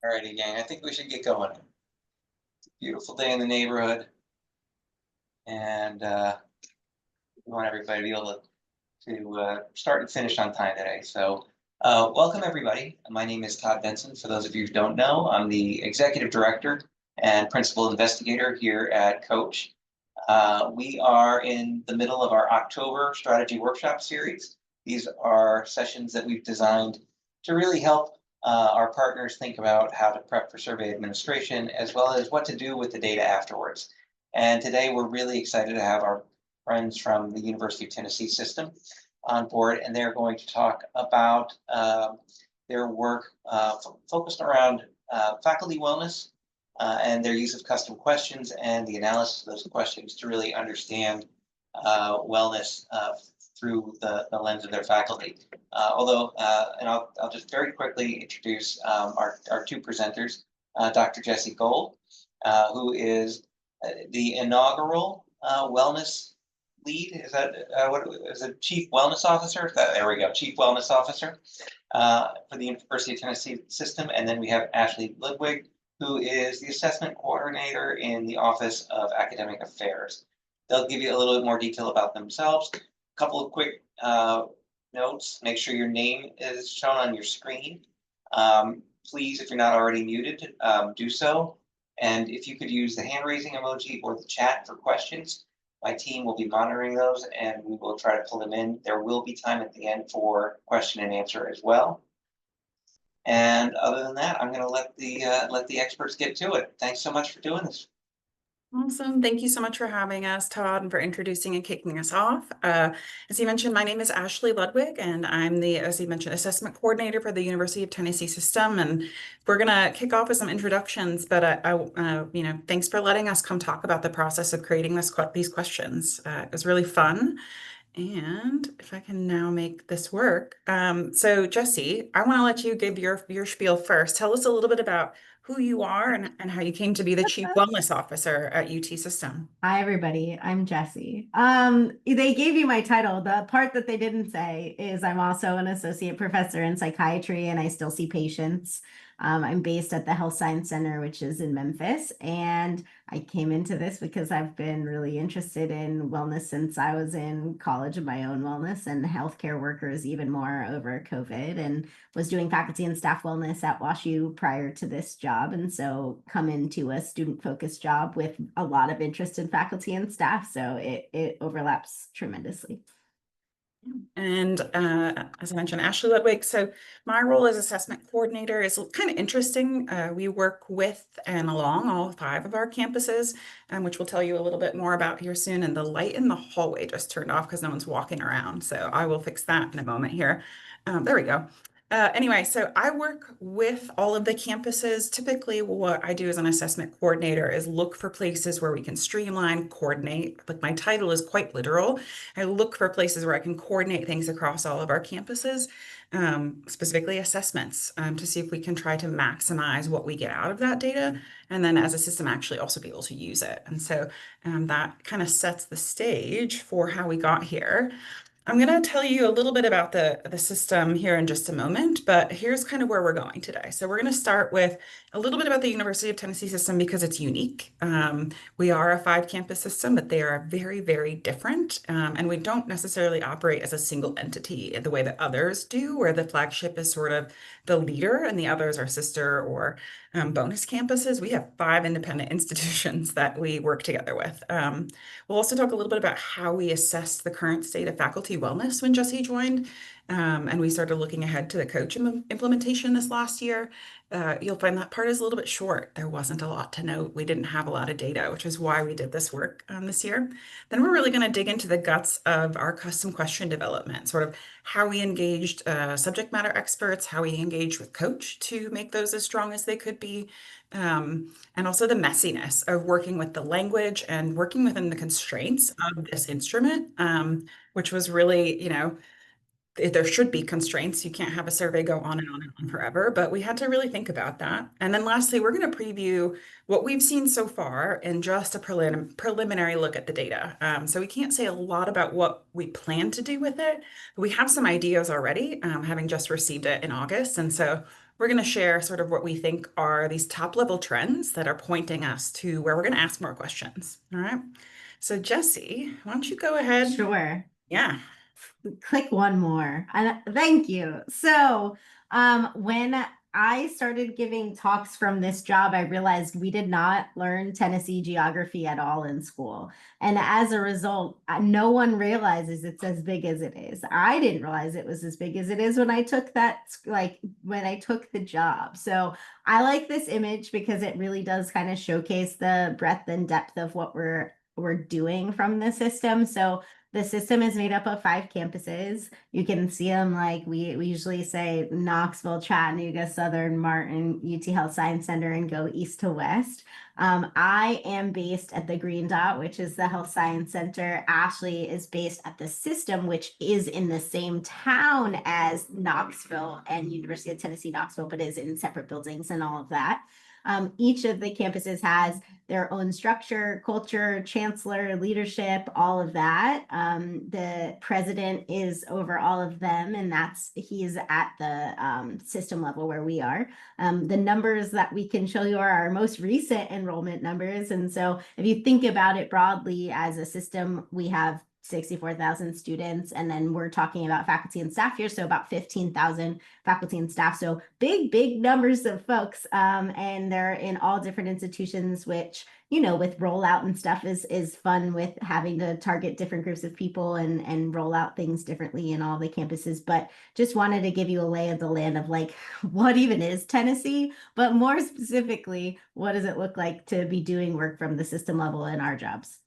Alrighty, gang. I think we should get going. It's a beautiful day in the neighborhood, and we want everybody to be able to start and finish on time today. So, welcome everybody. My name is Todd Benson. For those of you who don't know, I'm the executive director and principal investigator here at COACHE. We are in the middle of our October strategy workshop series. These are sessions that we've designed to really help our partners think about how to prep for survey administration, as well as what to do with the data afterwards. And today we're really excited to have our friends from the University of Tennessee system on board, and they're going to talk about their work focused around faculty wellness and their use of custom questions and the analysis of those questions to really understand wellness through the lens of their faculty. And I'll just very quickly introduce our two presenters, Dr. Jessie Gold, who is the inaugural wellness lead. Is that what is it? Chief Wellness Officer? There we go, Chief Wellness Officer for the University of Tennessee system. And then we have Ashley Ludwig, who is the assessment coordinator in the Office of Academic Affairs. They'll give you a little bit more detail about themselves. A couple of quick notes. Make sure your name is shown on your screen. Please, if you're not already muted, do so. And if you could use the hand raising emoji or the chat for questions, my team will be monitoring those and we will try to pull them in. There will be time at the end for question and answer as well. And other than that, I'm going to let the experts get to it. Thanks so much for doing this. Awesome. Thank you so much for having us, Todd, and for introducing and kicking us off. As you mentioned, my name is Ashley Ludwig, and I'm the, as you mentioned, assessment coordinator for the University of Tennessee system. And we're going to kick off with some introductions, but thanks for letting us come talk about the process of creating these questions. It was really fun. And if I can now make this work. So Jessie, I want to let you give your spiel first. Tell us a little bit about who you are and how you came to be the Chief Wellness Officer at UT System. Hi, everybody. I'm Jessie. They gave you my title. The part that they didn't say is I'm also an associate professor in psychiatry and I still see patients. I'm based at the Health Science Center, which is in Memphis. And I came into this because I've been really interested in wellness since I was in college of my own wellness and healthcare workers even more over COVID, and was doing faculty and staff wellness at WashU prior to this job. And so come into a student-focused job with a lot of interest in faculty and staff. So it overlaps tremendously. And as I mentioned, Ashley Ludwig. So my role as assessment coordinator is kind of interesting. We work with and along all 5 of our campuses, which we'll tell you a little bit more about here soon. And the light in the hallway just turned off because no one's walking around. So I will fix that in a moment here. There we go. Anyway, so I work with all of the campuses. Typically, what I do as an assessment coordinator is look for places where we can streamline, coordinate. Like my title is quite literal. I look for places where I can coordinate things across all of our campuses, specifically assessments, to see if we can try to maximize what we get out of that data. And then as a system, actually also be able to use it. And so that kind of sets the stage for how we got here. I'm going to tell you a little bit about the system here in just a moment, but here's kind of where we're going today. So we're going to start with a little bit about the University of Tennessee system because it's unique. We are a 5-campus system, but they are very, very different. And we don't necessarily operate as a single entity in the way that others do, where the flagship is sort of the leader and the others are sister or bonus campuses. We have 5 independent institutions that we work together with. We'll also talk a little bit about how we assessed the current state of faculty wellness when Jessie joined. And we started looking ahead to the COACHE implementation this last year. You'll find that part is a little bit short. There wasn't a lot to note. We didn't have a lot of data, which is why we did this work this year. Then we're really going to dig into the guts of our custom question development, sort of how we engaged subject matter experts, how we engaged with COACHE to make those as strong as they could be, and also the messiness of working with the language and working within the constraints of this instrument, which was really, there should be constraints. You can't have a survey go on and on and on forever, but we had to really think about that. And then lastly, we're going to preview what we've seen so far in just a preliminary look at the data. So we can't say a lot about what we plan to do with it, but we have some ideas already, having just received it in August. And so we're going to share sort of what we think are these top level trends that are pointing us to where we're going to ask more questions. All right. So Jesse, why don't you go ahead? Sure. Yeah. Click one more. And thank you. So, when I started giving talks from this job, I realized we did not learn Tennessee geography at all in school. And as a result, no one realizes it's as big as it is. I didn't realize it was as big as it is when I took when I took the job. So I like this image because it really does kind of showcase the breadth and depth of what we're doing from the system. So the system is made up of 5 campuses. You can see them like we usually say Knoxville, Chattanooga, Southern, Martin, UT Health Science Center, and go east to west. I am based at the Green Dot, which is the Health Science Center. Ashley is based at the system, which is in the same town as Knoxville and University of Tennessee, Knoxville, but is in separate buildings and all of that. Each of the campuses has their own structure, culture, chancellor, leadership, all of that. The president is over all of them, and he's at the system level where we are. The numbers that we can show you are our most recent enrollment numbers. And so if you think about it broadly as a system, we have 64,000 students, and then we're talking about faculty and staff here, so about 15,000 faculty and staff. So big numbers of folks, and they're in all different institutions, which, you know, with rollout and stuff is fun with having to target different groups of people and roll out things differently in all the campuses. But just wanted to give you a lay of the land of like, what even is Tennessee, but more specifically, what does it look like to be doing work from the system level in our jobs?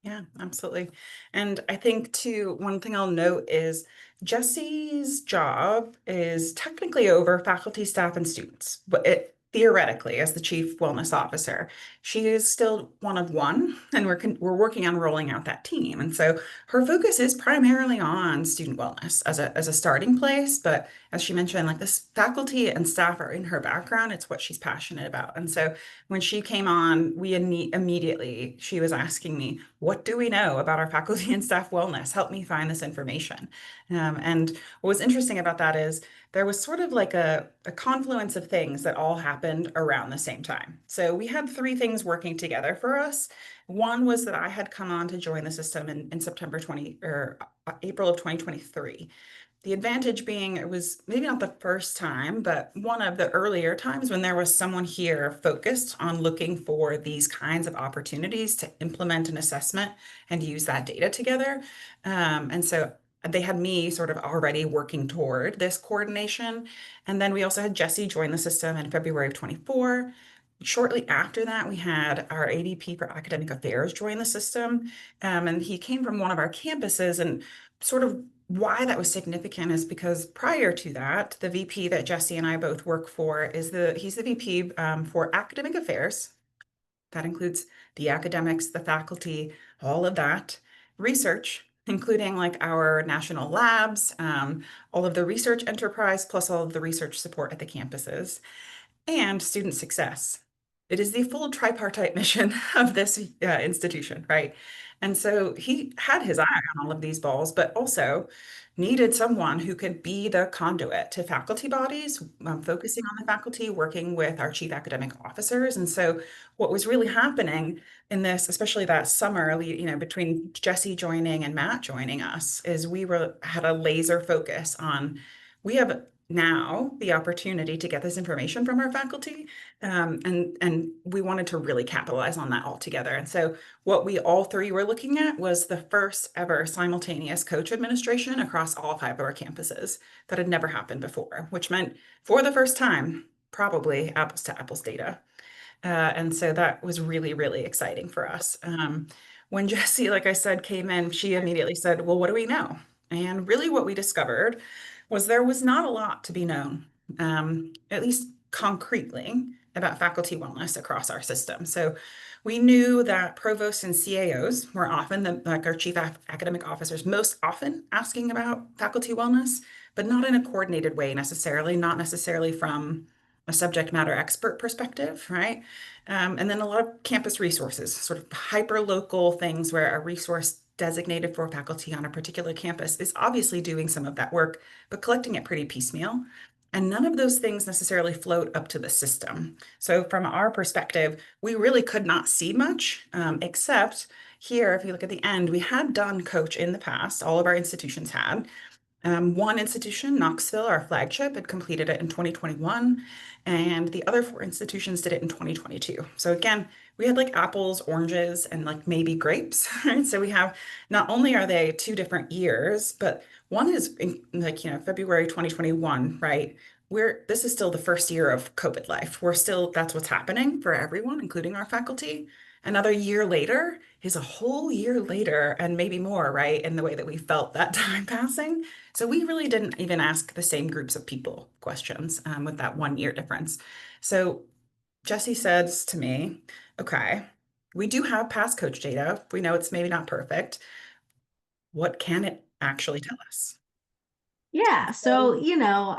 Yeah, absolutely. And I think too, one thing I'll note is Jesse's job is technically over faculty, staff, and students, but theoretically, as the chief wellness officer, she is still one of one, and we're working on rolling out that team. And so her focus is primarily on student wellness as a starting place. But as she mentioned, like this faculty and staff are in her background. It's what she's passionate about. And so when she came on, immediately she was asking me, what do we know about our faculty and staff wellness? Help me find this information. And what was interesting about that is there was sort of like a confluence of things that all happened around the same time. So we had 3 things working together for us. One was that I had come on to join the system in April of 2023. The advantage being it was maybe not the first time, but one of the earlier times when there was someone here focused on looking for these kinds of opportunities to implement an assessment and use that data together. And so they had me sort of already working toward this coordination. And then we also had Jesse join the system in February of 24. Shortly after that, we had our ADP for academic affairs join the system. And he came from one of our campuses, and sort of why that was significant is because prior to that, the VP that Jesse and I both work for he's the VP for academic affairs. That includes the academics, the faculty, all of that, research, including like our national labs, all of the research enterprise, plus all of the research support at the campuses, and student success. It is the full tripartite mission of this institution, right? And so he had his eye on all of these balls, but also needed someone who could be the conduit to faculty bodies, focusing on the faculty, working with our chief academic officers. And so what was really happening in this, especially that summer, you know, between Jesse joining and Matt joining us, is had a laser focus on, we have now the opportunity to get this information from our faculty, and we wanted to really capitalize on that all together. And so what we all 3 were looking at was the first ever simultaneous COACHE administration across all 5 of our campuses. That had never happened before, which meant for the first time, probably apples to apples data. And so that was really, really exciting for us. When Jessie, like I said, came in, she immediately said, well, what do we know? And really what we discovered was there was not a lot to be known, at least concretely, about faculty wellness across our system. So we knew that provosts and CAOs were often, like our chief academic officers, most often asking about faculty wellness, but not in a coordinated way necessarily, not necessarily from a subject matter expert perspective, right? And then a lot of campus resources, sort of hyper local things where a resource designated for faculty on a particular campus is obviously doing some of that work, but collecting it pretty piecemeal. And none of those things necessarily float up to the system. So from our perspective, we really could not see much, except here, if you look at the end, we had done COACHE in the past, all of our institutions had. One institution, Knoxville, our flagship, had completed it in 2021, and the other 4 institutions did it in 2022. So again, we had like apples, oranges, and like maybe grapes, right? So we have, not only are they 2 different years, but one is in, like, February 2021, right? This is still the first year of COVID life. That's what's happening for everyone, including our faculty. Another year later is a whole year later and maybe more, right? In the way that we felt that time passing. So we really didn't even ask the same groups of people questions with that 1 year difference. So Jesse says to me, okay, we do have past coach data. We know it's maybe not perfect. What can it actually tell us? Yeah, so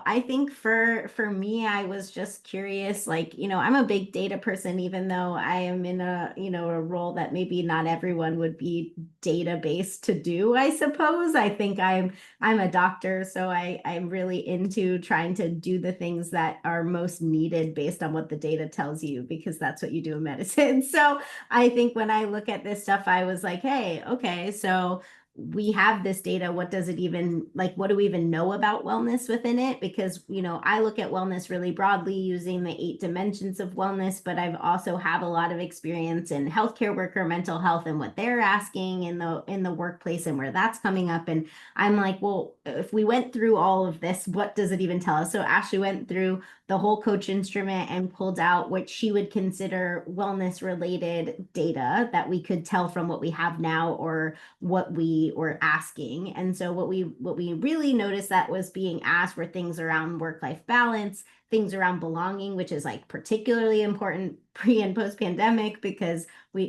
I think for me, I was just curious, like, I'm a big data person, even though I am in a role that maybe not everyone would be data-based to do, I suppose. I think I'm a doctor, so I'm really into trying to do the things that are most needed based on what the data tells you, because that's what you do in medicine. So I think when I look at this stuff, I was like, hey, okay, so we have this data. What does it even, like, what do we even know about wellness within it? Because, I look at wellness really broadly using the 8 dimensions of wellness, but I've also have a lot of experience in healthcare worker mental health and what they're asking in the workplace and where that's coming up. And I'm like, well, if we went through all of this, what does it even tell us? So Ashley went through the whole COACHE instrument and pulled out what she would consider wellness related data that we could tell from what we have now or what we were asking. And so what we really noticed that was being asked were things around work-life balance, things around belonging, which is like particularly important pre and post pandemic, because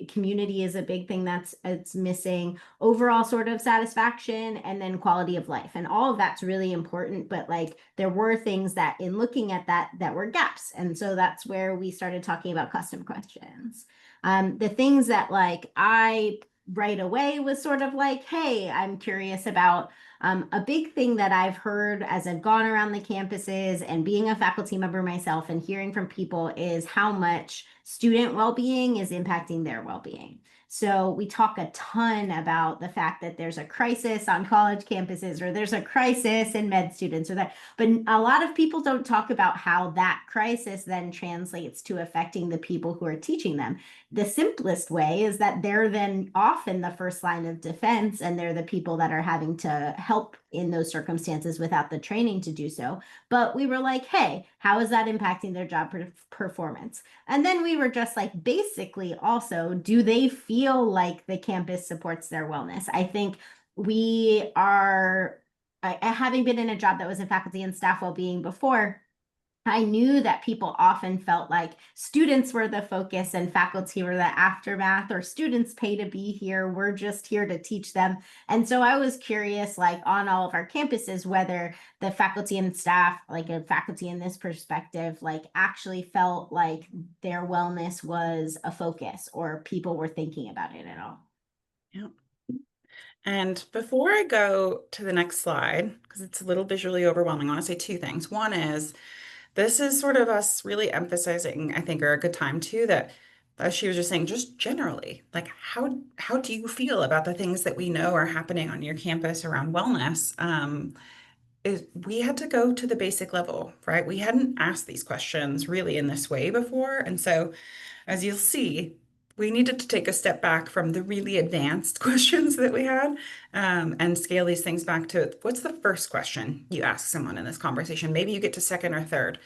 community is a big thing it's missing, overall sort of satisfaction, and then quality of life. And all of that's really important, but like there were things that in looking at that were gaps. And so that's where we started talking about custom questions. The things that like I right away was sort of like, hey, I'm curious about a big thing that I've heard as I've gone around the campuses and being a faculty member myself and hearing from people is how much student well-being is impacting their well-being. So we talk a ton about the fact that there's a crisis on college campuses, or there's a crisis in med students, or that, but a lot of people don't talk about how that crisis then translates to affecting the people who are teaching them. The simplest way is that they're then often the first line of defense, and they're the people that are having to help in those circumstances without the training to do so. But we were like, hey, how is that impacting their job performance? And then we were just like, basically also, do they feel like the campus supports their wellness? I think we are, having been in a job that was in faculty and staff well-being before, I knew that people often felt like students were the focus and faculty were the aftermath, or students pay to be here. We're just here to teach them. And so I was curious, like on all of our campuses, whether the faculty and staff, like a faculty in this perspective, like actually felt like their wellness was a focus or people were thinking about it at all. Yeah. And before I go to the next slide, because it's a little visually overwhelming, I want to say 2 things. One is, this is sort of us really emphasizing, I think, or a good time too, that as she was just saying, just generally, like how do you feel about the things that we know are happening on your campus around wellness? We had to go to the basic level, right? We hadn't asked these questions really in this way before. And so, as you'll see, we needed to take a step back from the really advanced questions that we had and scale these things back to what's the first question you ask someone in this conversation? Maybe you get to second or third.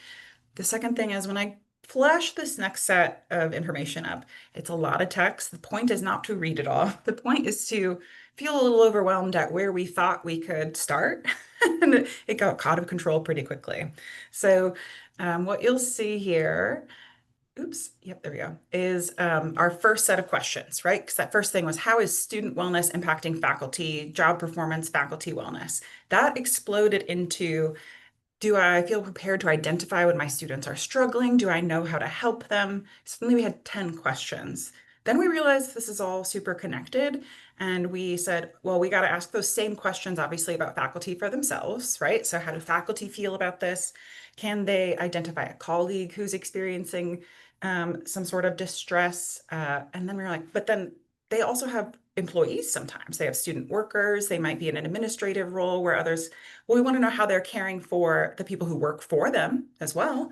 The second thing is, when I flash this next set of information up, it's a lot of text. The point is not to read it all. The point is to feel a little overwhelmed at where we thought we could start. And it got out of control pretty quickly. So what you'll see here, oops, yep, there we go, is our first set of questions, right? Because that first thing was, how is student wellness impacting faculty, job performance, faculty wellness? That exploded into, do I feel prepared to identify when my students are struggling? Do I know how to help them? Suddenly we had 10 questions. Then we realized this is all super connected. And we said, well, we got to ask those same questions, obviously, about faculty for themselves, right? So how do faculty feel about this? Can they identify a colleague who's experiencing some sort of distress? And then we were like, but then they also have employees sometimes. They have student workers. They might be in an administrative role where others, well, we want to know how they're caring for the people who work for them as well.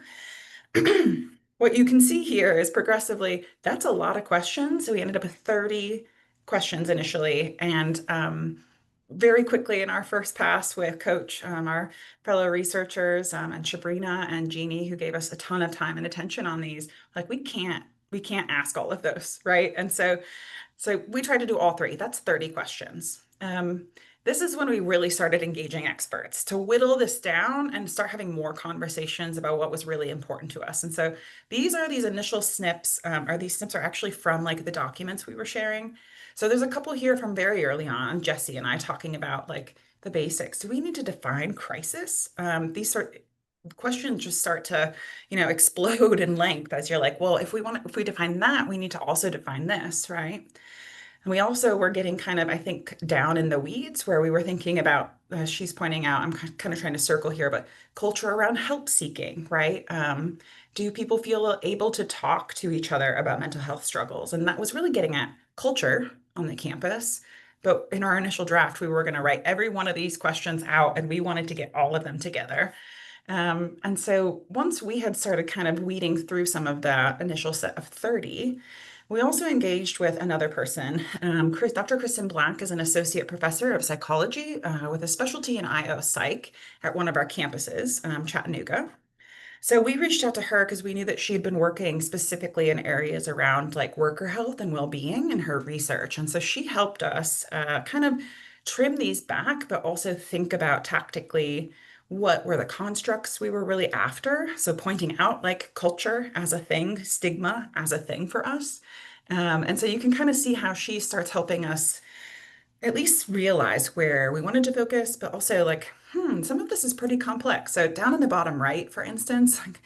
What you can see here is progressively, that's a lot of questions. So we ended up with 30 questions initially. And very quickly in our first pass with Coach, our fellow researchers, and Sabrina and Jeannie, who gave us a ton of time and attention on these, like we can't ask all of those, right? And so we tried to do all three. That's 30 questions. This is when we really started engaging experts to whittle this down and start having more conversations about what was really important to us. And so these initial snips, or these snips are actually from like the documents we were sharing. So there's a couple here from very early on, Jesse and I talking about like the basics. Do we need to define crisis? These questions just start to, explode in length as you're like, well, if we define that, we need to also define this, right? And we also were getting kind of, I think, down in the weeds where we were thinking about, she's pointing out, I'm kind of trying to circle here, but culture around help seeking, right? Do people feel able to talk to each other about mental health struggles? And that was really getting at culture on the campus. But in our initial draft, we were going to write every one of these questions out and we wanted to get all of them together. And so once we had started kind of weeding through some of the initial set of 30, we also engaged with another person. Dr. Kristen Black is an associate professor of psychology with a specialty in IO Psych at one of our campuses, Chattanooga. So we reached out to her because we knew that she had been working specifically in areas around like worker health and well-being in her research. And so she helped us kind of trim these back, but also think about tactically what were the constructs we were really after. So pointing out like culture as a thing, stigma as a thing for us. And so you can kind of see how she starts helping us at least realize where we wanted to focus, but also like, some of this is pretty complex. So down in the bottom right, for instance, like,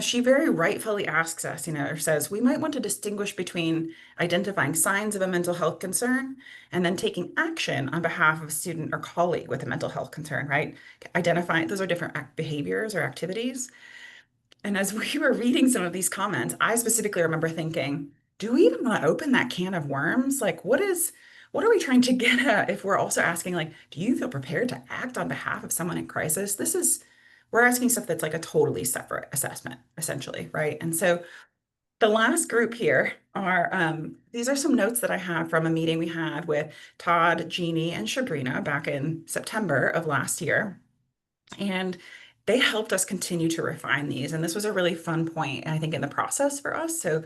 she very rightfully asks us, or says, we might want to distinguish between identifying signs of a mental health concern and then taking action on behalf of a student or colleague with a mental health concern, right? Identifying, those are different behaviors or activities. And as we were reading some of these comments, I specifically remember thinking, do we even want to open that can of worms? Like, what are we trying to get at if we're also asking, like, do you feel prepared to act on behalf of someone in crisis? We're asking stuff that's like a totally separate assessment, essentially, right? And so the last group here are, these are some notes that I have from a meeting we had with Todd, Jeannie, and Sabrina back in September of last year. And they helped us continue to refine these. And this was a really fun point, I think, in the process for us. So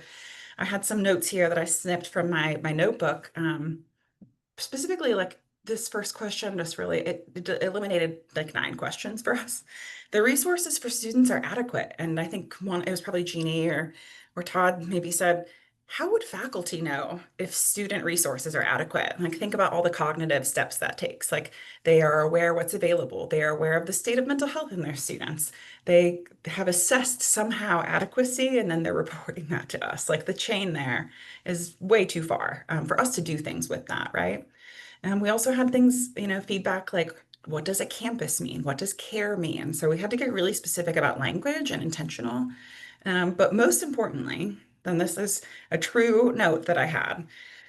I had some notes here that I snipped from my notebook. Specifically, like this first question just really, it eliminated like 9 questions for us. The resources for students are adequate. And I think it was probably Jeannie or Todd maybe said, how would faculty know if student resources are adequate? Like think about all the cognitive steps that takes. Like they are aware what's available. They are aware of the state of mental health in their students. They have assessed somehow adequacy and then they're reporting that to us. Like the chain there is way too far for us to do things with that, right? And we also had things, feedback like, what does a campus mean? What does care mean? So we had to get really specific about language and intentional. But most importantly, then this is a true note that I had.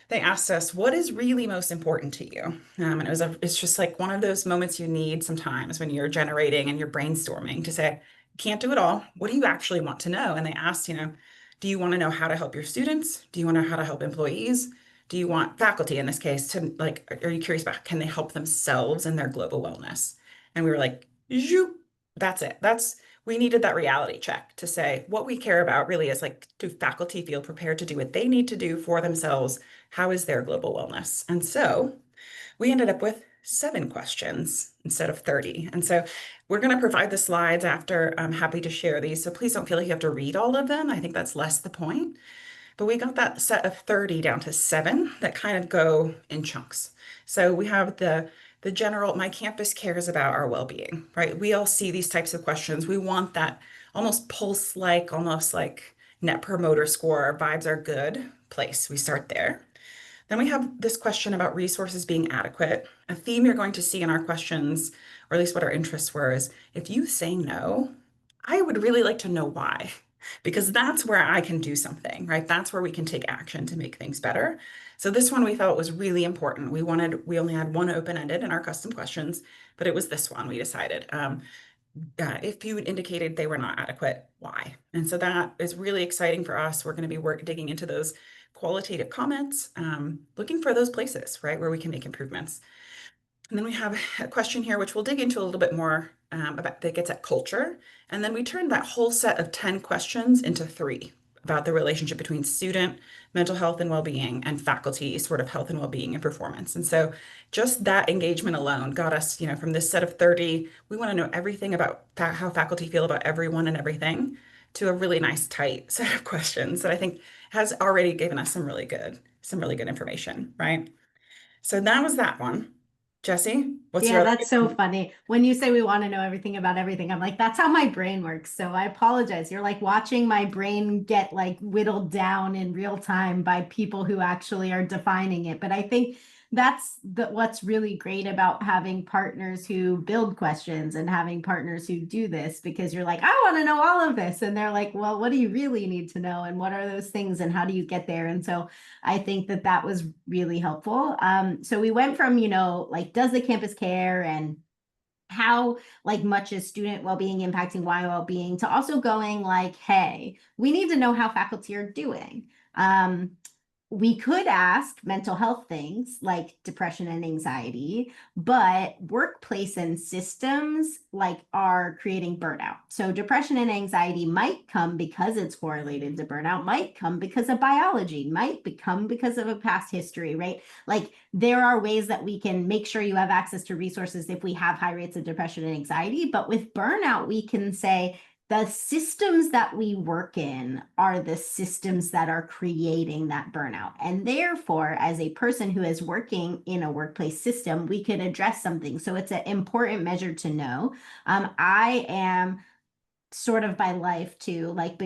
They asked us, what is really most important to you? And it's just like one of those moments you need sometimes when you're generating and you're brainstorming to say, can't do it all. What do you actually want to know? And they asked, do you want to know how to help your students? Do you want to know how to help employees? Do you want faculty in this case to like, are you curious about can they help themselves in their global wellness? And we were like, zoop, that's it. We needed that reality check to say what we care about really is like, do faculty feel prepared to do what they need to do for themselves? How is their global wellness? And so we ended up with 7 questions instead of 30. And so we're going to provide the slides after. I'm happy to share these. So please don't feel like you have to read all of them. I think that's less the point. But we got that set of 30 down to 7 that kind of go in chunks. So we have the general, my campus cares about our well-being, right? We all see these types of questions. We want that almost pulse-like, almost like net promoter score, our vibes are good place. We start there. Then we have this question about resources being adequate. A theme you're going to see in our questions, or at least what our interests were, is if you say no, I would really like to know why, because that's where I can do something, right? That's where we can take action to make things better. So this one we felt was really important. We only had one open-ended in our custom questions, but it was this one we decided. If you indicated they were not adequate, why? And so that is really exciting for us. We're going to be digging into those qualitative comments, looking for those places, right, where we can make improvements. And then we have a question here, which we'll dig into a little bit more about that gets at culture. And then we turned that whole set of 10 questions into 3 about the relationship between student mental health and well-being and faculty sort of health and well-being and performance. And so just that engagement alone got us, from this set of 30, we want to know everything about how faculty feel about everyone and everything, to a really nice tight set of questions that I think has already given us some really good information, right? So that was that one. Jesse, what's Yeah, your that's so funny. When you say we want to know everything about everything, I'm like, that's how my brain works. So I apologize. You're like watching my brain get like whittled down in real time by people who actually are defining it. But I think that's what's really great about having partners who build questions and having partners who do this, because you're like, I want to know all of this. And they're like, well, what do you really need to know? And what are those things? And how do you get there? And so I think that was really helpful. So we went from, like, does the campus care, and how like much is student well-being impacting Y well-being, to also going like, hey, we need to know how faculty are doing. We could ask mental health things like depression and anxiety, but workplace and systems like are creating burnout. So depression and anxiety might come because it's correlated to burnout, might come because of biology, might become because of a past history, right? Like there are ways that we can make sure you have access to resources if we have high rates of depression and anxiety. But with burnout, we can say, the systems that we work in are the systems that are creating that burnout. And therefore, as a person who is working in a workplace system, we could address something. So it's an important measure to know. I am sort of by life to like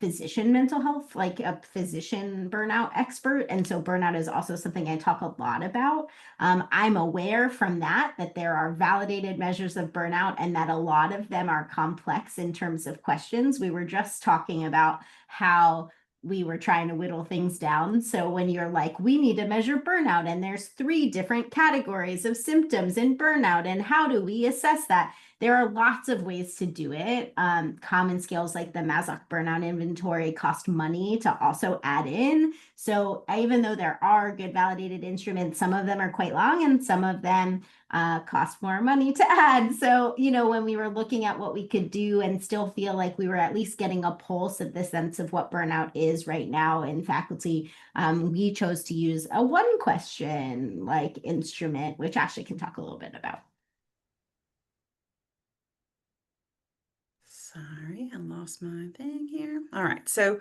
physician mental health, like a physician burnout expert. And so burnout is also something I talk a lot about. I'm aware from that there are validated measures of burnout and that a lot of them are complex in terms of questions. We were just talking about how we were trying to whittle things down. So when you're like, we need to measure burnout, and there's 3 different categories of symptoms in burnout, and how do we assess that? There are lots of ways to do it. Common scales like the Mazak burnout inventory cost money to also add in. So even though there are good validated instruments, some of them are quite long and some of them cost more money to add. So, when we were looking at what we could do and still feel like we were at least getting a pulse of the sense of what burnout is right now in faculty, we chose to use a 1 question like instrument, which Ashley can talk a little bit about. Sorry, I lost my thing here. All right, so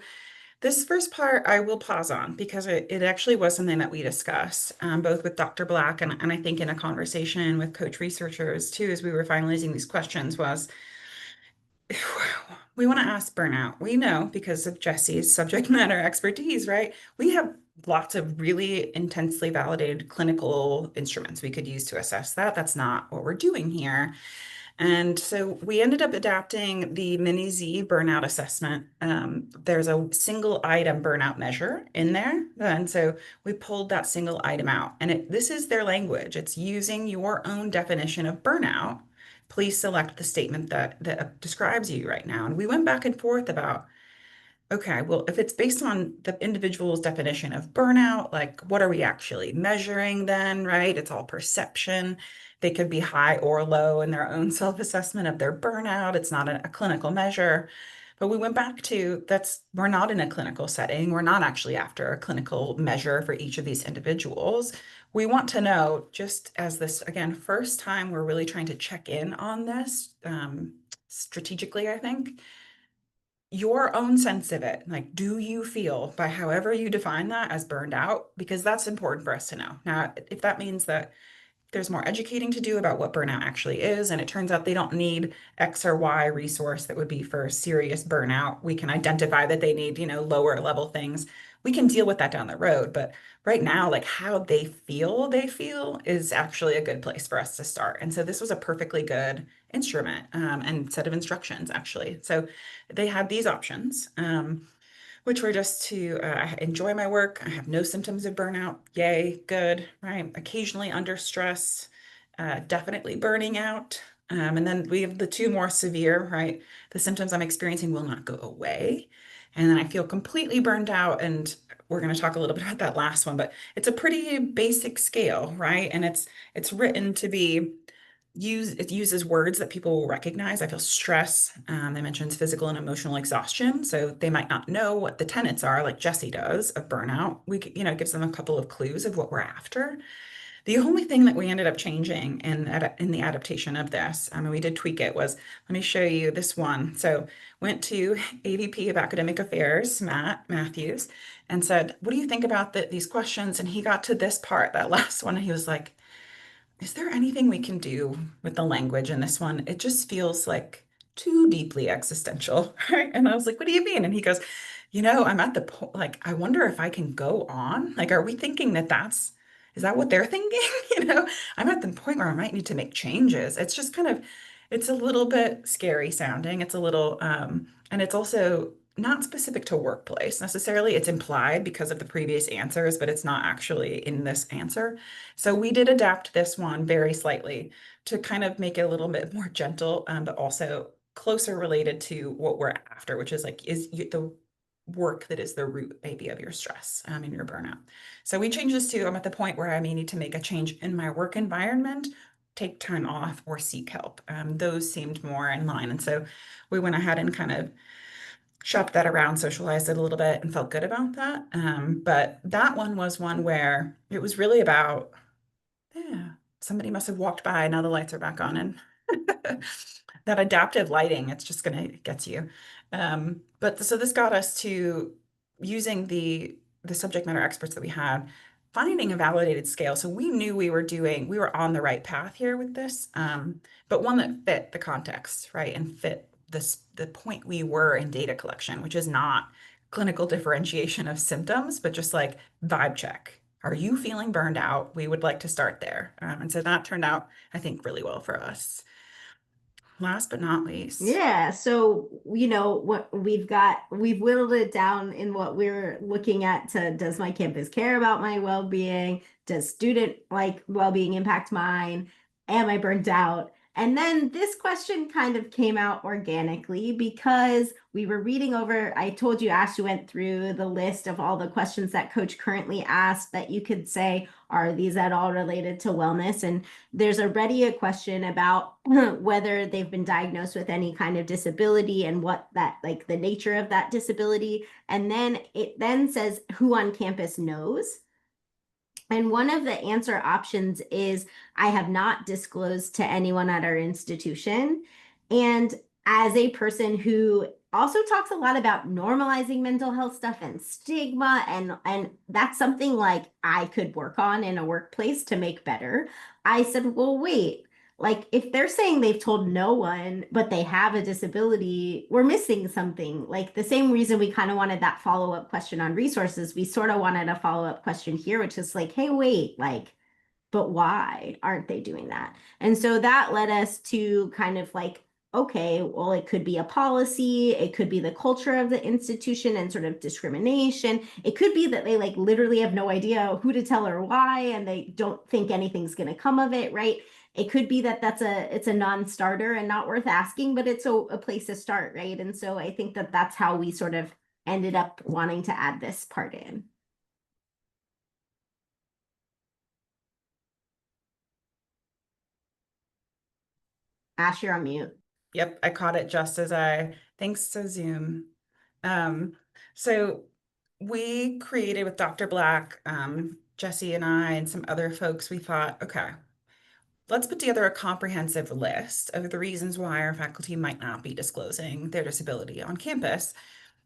this first part I will pause on because it actually was something that we discussed both with Dr. Black and I think in a conversation with COACHE researchers too, as we were finalizing these questions, was we want to ask burnout. We know because of Jesse's subject matter expertise, right? We have lots of really intensely validated clinical instruments we could use to assess that. That's not what we're doing here. And so we ended up adapting the Mini-Z burnout assessment. There's a single item burnout measure in there. And so we pulled that single item out. And this is their language. It's using your own definition of burnout. Please select the statement that describes you right now. And we went back and forth about, okay, well, if it's based on the individual's definition of burnout, like what are we actually measuring then, right? It's all perception. They could be high or low in their own self-assessment of their burnout. It's not a clinical measure. But we went back to we're not in a clinical setting. We're not actually after a clinical measure for each of these individuals. We want to know, just as this, again, first time we're really trying to check in on this strategically, I think, your own sense of it. Like, do you feel, by however you define that, as burned out? Because that's important for us to know. Now, if that means that there's more educating to do about what burnout actually is. And it turns out they don't need X or Y resource that would be for serious burnout. We can identify that they need, lower level things. We can deal with that down the road. But right now, like how they feel is actually a good place for us to start. And so this was a perfectly good instrument and set of instructions, actually. So they had these options. Which were just to I enjoy my work. I have no symptoms of burnout. Yay, good, right? Occasionally under stress, definitely burning out. And then we have the two more severe, right? The symptoms I'm experiencing will not go away. And then I feel completely burned out. And we're going to talk a little bit about that last one, but it's a pretty basic scale, right? And it's written to be it uses words that people will recognize. I feel stress. It mentions physical and emotional exhaustion. So they might not know what the tenets are, like Jesse does, of burnout. It gives them a couple of clues of what we're after. The only thing that we ended up changing in the adaptation of this, I mean, we did tweak it, was, let me show you this one. So went to AVP of Academic Affairs, Matt Matthews, and said, what do you think about these questions? And he got to this part, that last one, and he was like, is there anything we can do with the language in this one? It just feels like too deeply existential, right? And I was like, what do you mean? And he goes, I'm at the point, like, I wonder if I can go on. Like, are we thinking is that what they're thinking? I'm at the point where I might need to make changes. It's just it's a little bit scary sounding. It's a little, and it's also not specific to workplace necessarily. It's implied because of the previous answers, but it's not actually in this answer. So we did adapt this one very slightly to kind of make it a little bit more gentle, but also closer related to what we're after, which is like, the work that is the root maybe of your stress and your burnout. So we changed this to, I'm at the point where I may need to make a change in my work environment, take time off, or seek help. Those seemed more in line. And so we went ahead and kind of shopped that around, socialized it a little bit, and felt good about that. But that one was one where it was really about, yeah, somebody must have walked by. Now the lights are back on, and that adaptive lighting, it's just gonna get you. But so this got us to using the subject matter experts that we had, finding a validated scale. So we knew we were on the right path here with this, but one that fit the context, right, and fit the point we were in data collection, which is not clinical differentiation of symptoms, but just like vibe check. Are you feeling burned out? We would like to start there. And so that turned out, I think, really well for us. Last but not least. Yeah, so what we've whittled it down in what we're looking at to, does my campus care about my well-being? Does student well-being impact mine? Am I burnt out? And then this question kind of came out organically because we were reading over, I told you Ashley went through the list of all the questions that Coach currently asked that you could say, are these at all related to wellness? And there's already a question about whether they've been diagnosed with any kind of disability and what that, like the nature of that disability. And then it then says who on campus knows. And one of the answer options is, I have not disclosed to anyone at our institution. And as a person who also talks a lot about normalizing mental health stuff and stigma, and that's something like I could work on in a workplace to make better, I said, well, wait, like if they're saying they've told no one, but they have a disability, we're missing something. Like the same reason we kind of wanted that follow-up question on resources, we sort of wanted a follow-up question here, which is like, hey, wait, like, but why aren't they doing that? And so that led us to kind of like, okay, well, it could be a policy, it could be the culture of the institution and sort of discrimination. It could be that they like literally have no idea who to tell or why, and they don't think anything's going to come of it, right? It could be that it's a non-starter and not worth asking, but it's a place to start, right? And so I think that that's how we sort of ended up wanting to add this part in. Ash, you're on mute. Yep, I caught it just thanks to Zoom. So we created with Dr. Black, Jesse and I, and some other folks, we thought, okay, let's put together a comprehensive list of the reasons why our faculty might not be disclosing their disability on campus.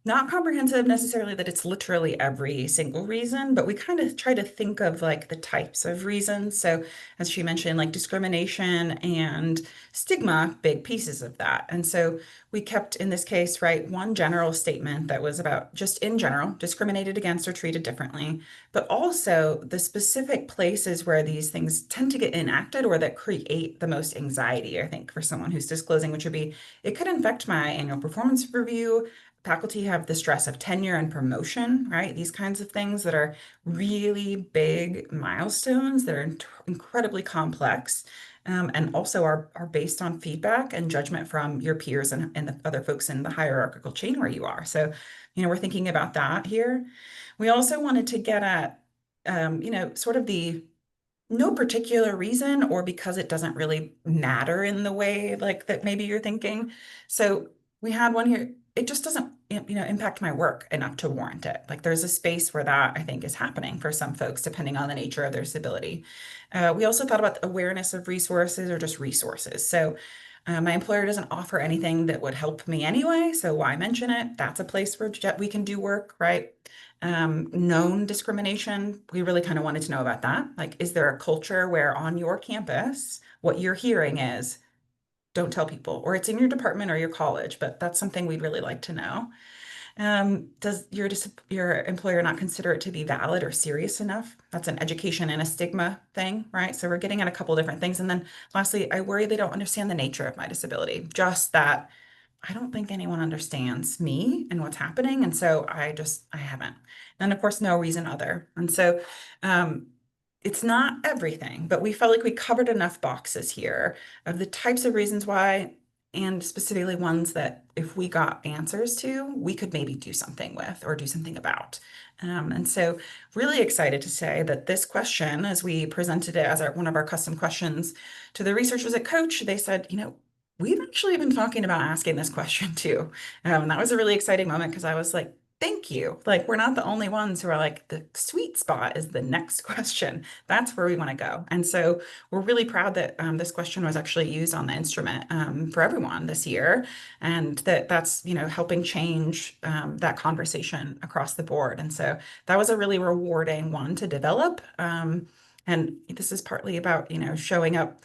not comprehensive necessarily that it's literally every single reason, but we kind of try to think of like the types of reasons. So as she mentioned, like discrimination and stigma, big pieces of that. And so we kept in this case, right, one general statement that was about just in general, discriminated against or treated differently, but also the specific places where these things tend to get enacted or that create the most anxiety, I think, for someone who's disclosing, which would be, it could affect my annual performance review. Faculty have the stress of tenure and promotion, right? These kinds of things that are really big milestones that are incredibly complex, and also are based on feedback and judgment from your peers and the other folks in the hierarchical chain where you are. So, we're thinking about that here. We also wanted to get at, sort of the no particular reason or because it doesn't really matter in the way like that maybe you're thinking. So we had one here, it just doesn't, impact my work enough to warrant it. Like there's a space where that I think is happening for some folks, depending on the nature of their disability. We also thought about the awareness of resources or just resources. So my employer doesn't offer anything that would help me anyway, so why mention it? That's a place where we can do work, right? Known discrimination, we really kind of wanted to know about that. Like, is there a culture where on your campus, what you're hearing is, don't tell people, or it's in your department or your college, but that's something we'd really like to know. Does your employer not consider it to be valid or serious enough? That's an education and a stigma thing, right? So we're getting at a couple different things. And then lastly, I worry they don't understand the nature of my disability, just that I don't think anyone understands me and what's happening. And so I haven't. And of course, no reason other. And so um, it's not everything, but we felt like we covered enough boxes here of the types of reasons why, and specifically ones that if we got answers to, we could maybe do something with or do something about. And so really excited to say that this question, as we presented it as one of our custom questions to the researchers at COACHE, they said, we've actually been talking about asking this question too. And that was a really exciting moment because I was like, thank you. Like, we're not the only ones who are like, the sweet spot is the next question. That's where we want to go. And so we're really proud that this question was actually used on the instrument for everyone this year. And that's, helping change that conversation across the board. And so that was a really rewarding one to develop. And this is partly about, showing up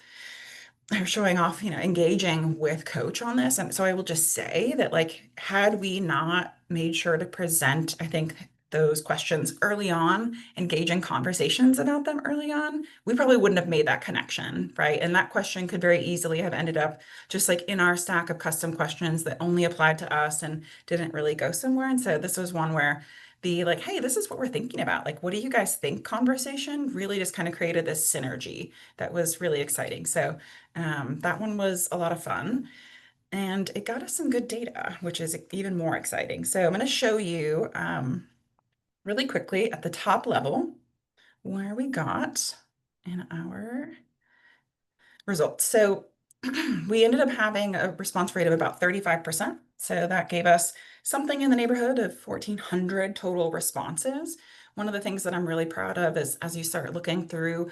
or showing off, engaging with COACHE on this. And so I will just say that, like, had we not made sure to present, I think, those questions early on, engaging conversations about them early on, we probably wouldn't have made that connection, right? And that question could very easily have ended up just like in our stack of custom questions that only applied to us and didn't really go somewhere. And so this was one where the like, hey, this is what we're thinking about. Like, what do you guys think conversation really just kind of created this synergy that was really exciting. So that one was a lot of fun and it got us some good data, which is even more exciting. So I'm going to show you really quickly at the top level where we got in our results. So we ended up having a response rate of about 35%. So that gave us something in the neighborhood of 1,400 total responses. One of the things that I'm really proud of is as you start looking through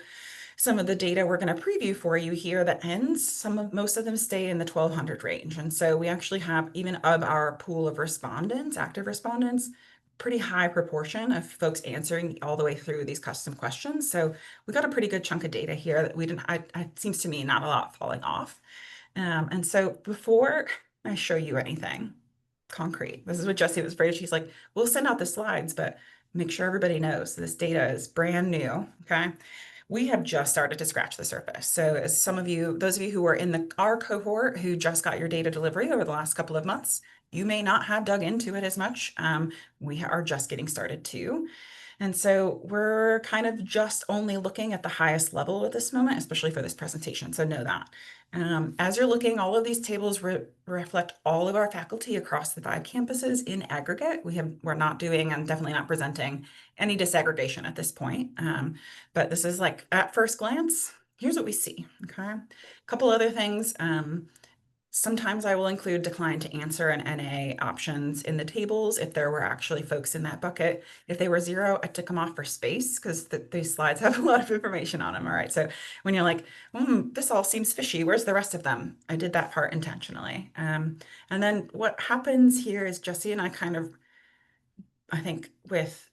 some of the data we're going to preview for you here that ends, most of them stay in the 1,200 range. And so we actually have, even of our pool of respondents, active respondents, pretty high proportion of folks answering all the way through these custom questions. So we got a pretty good chunk of data here that we didn't, it seems to me, not a lot falling off. And so before I show you anything concrete, this is what Jessie was afraid. She's like, we'll send out the slides, but make sure everybody knows this data is brand new, okay? We have just started to scratch the surface. So as some of you, those of you who are in our cohort who just got your data delivery over the last couple of months, you may not have dug into it as much. We are just getting started too. And so we're kind of just only looking at the highest level at this moment, especially for this presentation. So know that. As you're looking, all of these tables reflect all of our faculty across the 5 campuses in aggregate. We're not doing and definitely not presenting any disaggregation at this point. But this is like at first glance, here's what we see. Okay. A couple other things. Sometimes I will include decline to answer and NA options in the tables if there were actually folks in that bucket. If they were 0, I took them off for space because these slides have a lot of information on them. All right. So when you're like, this all seems fishy, where's the rest of them? I did that part intentionally. And then what happens here is Jessie and I kind of I think with,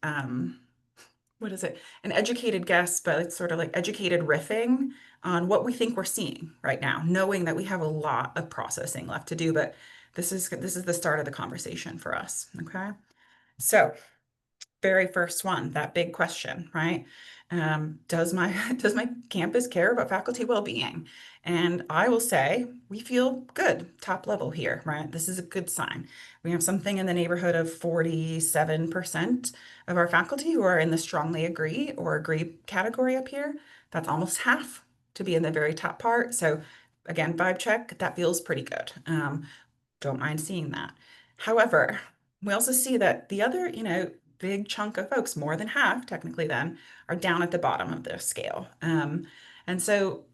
what is it? An educated guess, but it's sort of like educated riffing on what we think we're seeing right now, knowing that we have a lot of processing left to do, but this is the start of the conversation for us. Okay. So very first one, that big question, right? Does my does my campus care about faculty well-being? And I will say we feel good, top level here, right? This is a good sign. We have something in the neighborhood of 47% of our faculty who are in the strongly agree or agree category up here. That's almost half to be in the very top part. So again, vibe check, that feels pretty good. Don't mind seeing that. However, we also see that the other, big chunk of folks, more than half technically then, are down at the bottom of the scale. And so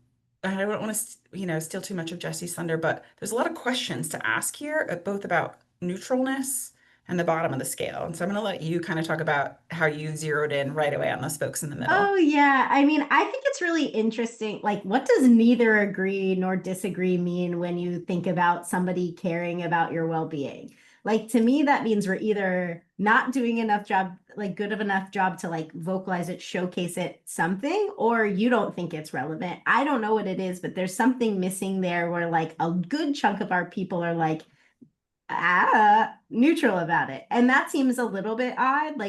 I don't want to, steal too much of Jesse's thunder, but there's a lot of questions to ask here, both about neutralness and the bottom of the scale. And so I'm going to let you kind of talk about how you zeroed in right away on those folks in the middle. Oh, yeah. I mean, I think it's really interesting. Like, what does neither agree nor disagree mean when you think about somebody caring about your well-being? Like, to me, that means we're either not doing enough job, like good of enough job to like vocalize it, showcase it, something, or you don't think it's relevant. I don't know what it is, but there's something missing there where like a good chunk of our people are like, neutral about it, and that seems a little bit odd.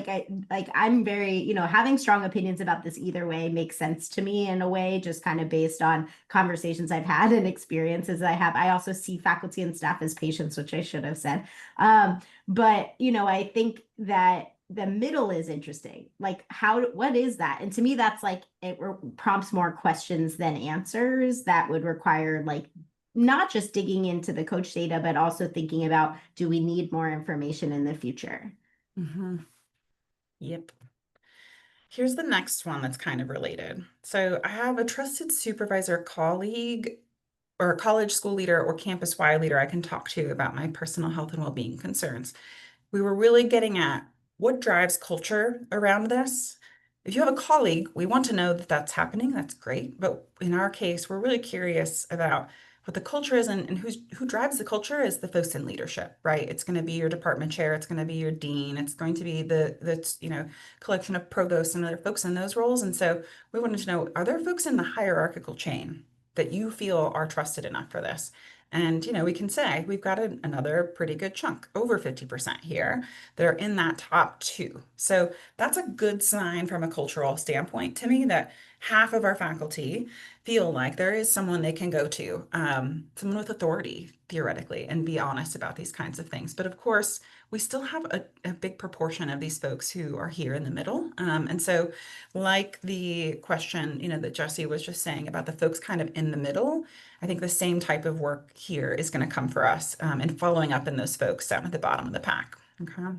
I'm very, having strong opinions about this either way makes sense to me in a way, just kind of based on conversations I've had and experiences I have. I also see faculty and staff as patients, which I should have said. But I think that the middle is interesting. Like, what is that? And to me, that's like it prompts more questions than answers that would require like not just digging into the coach data, but also thinking about, do we need more information in the future? Mm-hmm. Yep. Here's the next one that's kind of related. So I have a trusted supervisor colleague or a college school leader or campus-wide leader I can talk to about my personal health and well-being concerns. We were really getting at what drives culture around this. If you have a colleague, we want to know that that's happening. That's great. But in our case, we're really curious about what the culture is, and who drives the culture is the folks in leadership, right? It's going to be your department chair. It's going to be your dean. It's going to be the collection of provosts and other folks in those roles. And so we wanted to know, are there folks in the hierarchical chain that you feel are trusted enough for this? And, we can say we've got another pretty good chunk, over 50% here. They're in that top two. So that's a good sign from a cultural standpoint to me that half of our faculty feel like there is someone they can go to, someone with authority, theoretically, and be honest about these kinds of things. But of course, we still have a big proportion of these folks who are here in the middle. And so like the question, that Jesse was just saying about the folks kind of in the middle, I think the same type of work here is going to come for us and following up in those folks down at the bottom of the pack. Okay.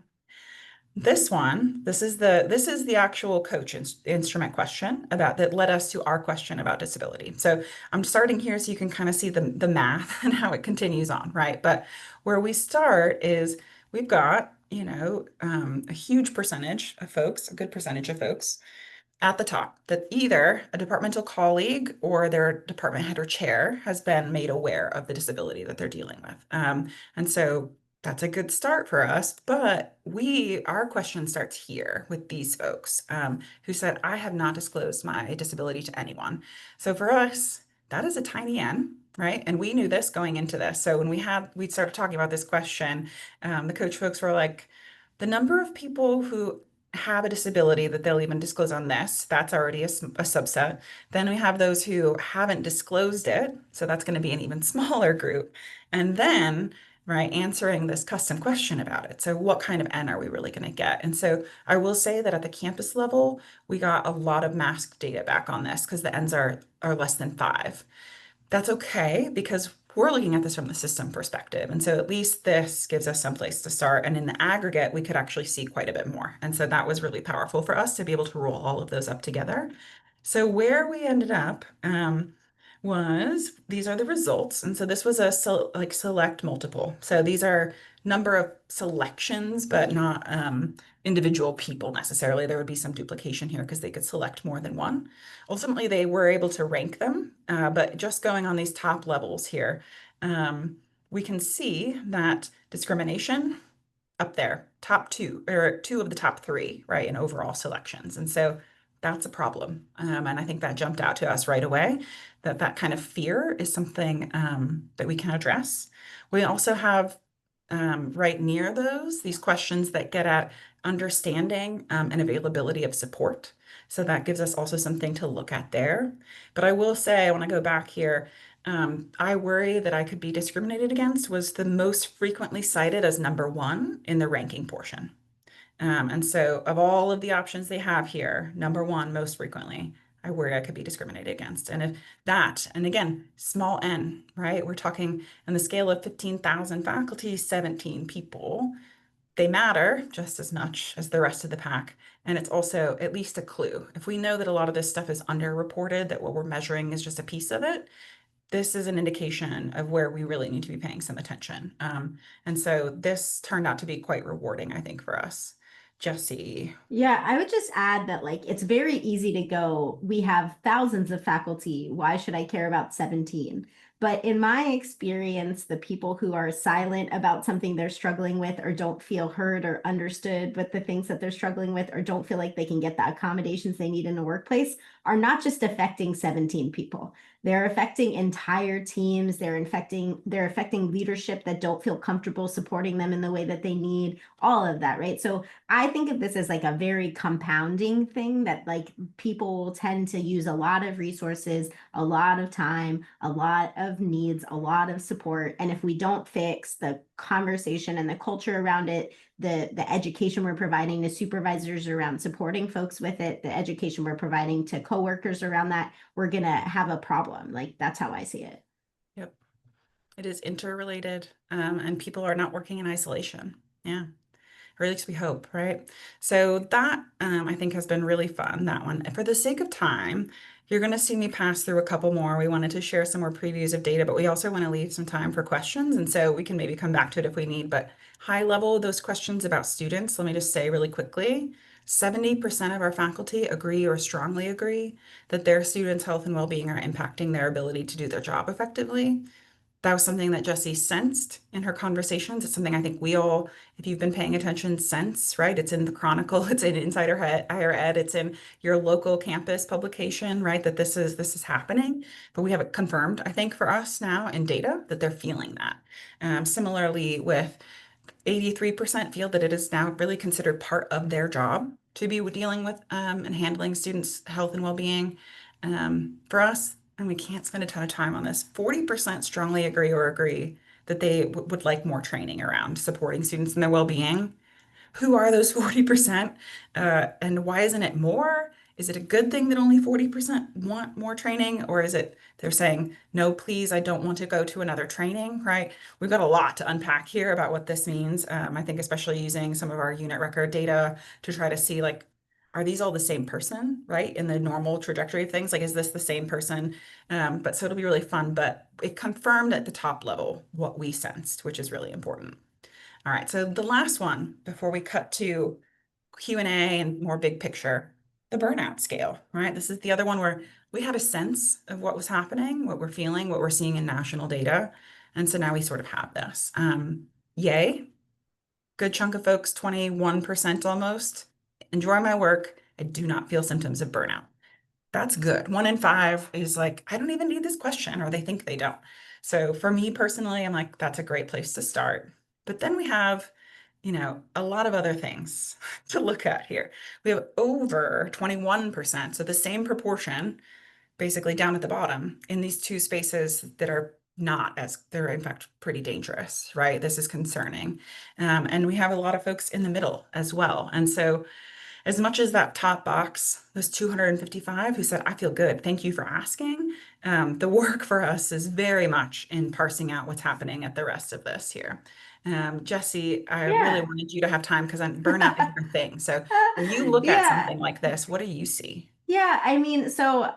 This is the actual coach instrument question about that led us to our question about disability. So I'm starting here so you can kind of see the math and how it continues on, right? But where we start is we've got, a huge percentage of folks, a good percentage of folks at the top that either a departmental colleague or their department head or chair has been made aware of the disability that they're dealing with. And so that's a good start for us, but our question starts here with these folks who said, I have not disclosed my disability to anyone. So for us, that is a tiny N, right? And we knew this going into this. So when we started talking about this question, the coach folks were like, the number of people who have a disability that they'll even disclose on this, that's already a subset. Then we have those who haven't disclosed it. So that's going to be an even smaller group. And then, right, answering this custom question about it. So what kind of N are we really going to get? And so I will say that at the campus level, we got a lot of masked data back on this because the N's are less than 5. That's okay because we're looking at this from the system perspective. And so at least this gives us some place to start. And in the aggregate, we could actually see quite a bit more. And so that was really powerful for us to be able to roll all of those up together. So where we ended up was these are the results. And so this was a select multiple. So these are number of selections, but not individual people necessarily. There would be some duplication here because they could select more than one. Ultimately, they were able to rank them, but just going on these top levels here, we can see that discrimination up there, top two or two of the top three, right, in overall selections. And so that's a problem. And I think that jumped out to us right away that that kind of fear is something that we can address. We also have right near these questions that get at understanding and availability of support. So that gives us also something to look at there. But I will say, I want to go back here. I worry that I could be discriminated against was the most frequently cited as number one in the ranking portion. And so of all of the options they have here, number one most frequently, I worry I could be discriminated against. And if that, and again, small n, right? We're talking on the scale of 15,000 faculty, 17 people. They matter just as much as the rest of the pack. And it's also at least a clue. If we know that a lot of this stuff is underreported, that what we're measuring is just a piece of it, this is an indication of where we really need to be paying some attention. And so this turned out to be quite rewarding, I think, for us. Jesse. Yeah, I would just add that like it's very easy to go, we have thousands of faculty. Why should I care about 17? But in my experience, the people who are silent about something they're struggling with or don't feel heard or understood with the things that they're struggling with or don't feel like they can get the accommodations they need in a workplace are not just affecting 17 people. They're affecting entire teams. They're affecting leadership that don't feel comfortable supporting them in the way that they need, all of that, right? So I think of this as like a very compounding thing that like people tend to use a lot of resources, a lot of time, a lot of needs, a lot of support. And if we don't fix the conversation and the culture around it, the education we're providing to supervisors around supporting folks with it, the education we're providing to coworkers around that, we're going to have a problem. Like that's how I see it. Yep. It is interrelated, and people are not working in isolation. Yeah. Or at least we hope, right? So that I think has been really fun, that one. And for the sake of time, you're going to see me pass through a couple more. We wanted to share some more previews of data, but we also want to leave some time for questions. And so we can maybe come back to it if we need. But high level, those questions about students, let me just say really quickly, 70% of our faculty agree or strongly agree that their students' health and well-being are impacting their ability to do their job effectively. That was something that Jessie sensed in her conversations. It's something I think we all, if you've been paying attention, sense, right? It's in the Chronicle, it's in Insider Higher Ed, it's in your local campus publication, right? That this is happening. But we have it confirmed, I think, for us now in data that they're feeling that. Similarly, with 83% feel that it is now really considered part of their job to be dealing with and handling students' health and well-being. For us, and we can't spend a ton of time on this, 40% strongly agree that they would like more training around supporting students and their well-being. Who are those 40%? And why isn't it more? Is it a good thing that only 40% want more training? Or is it they're saying, no, please, I don't want to go to another training, right? We've got a lot to unpack here about what this means. I think especially using some of our unit record data to try to see like, are these all the same person, right? In the normal trajectory of things, like, is this the same person? But so it'll be really fun, but it confirmed at the top level what we sensed, which is really important. All right, so the last one before we cut to Q&A and more big picture, the burnout scale, right? This is the other one where we had a sense of what was happening, what we're feeling, what we're seeing in national data. And so now we sort of have this. Yay, good chunk of folks, 21% almost, enjoy my work. I do not feel symptoms of burnout. That's good. 1 in 5 is like, I don't even need this question, or they think they don't. So for me personally, I'm like, that's a great place to start. But then we have, a lot of other things to look at here. We have over 21%, so the same proportion, basically down at the bottom, in these two spaces that are not as, they're in fact pretty dangerous, right? This is concerning. And we have a lot of folks in the middle as well. And so as much as that top box, those 255 who said, I feel good, thank you for asking, the work for us is very much in parsing out what's happening at the rest of this here. Jesse, I really wanted you to have time because burnout is your thing. So when you look at something like this, what do you see? Yeah, I mean, so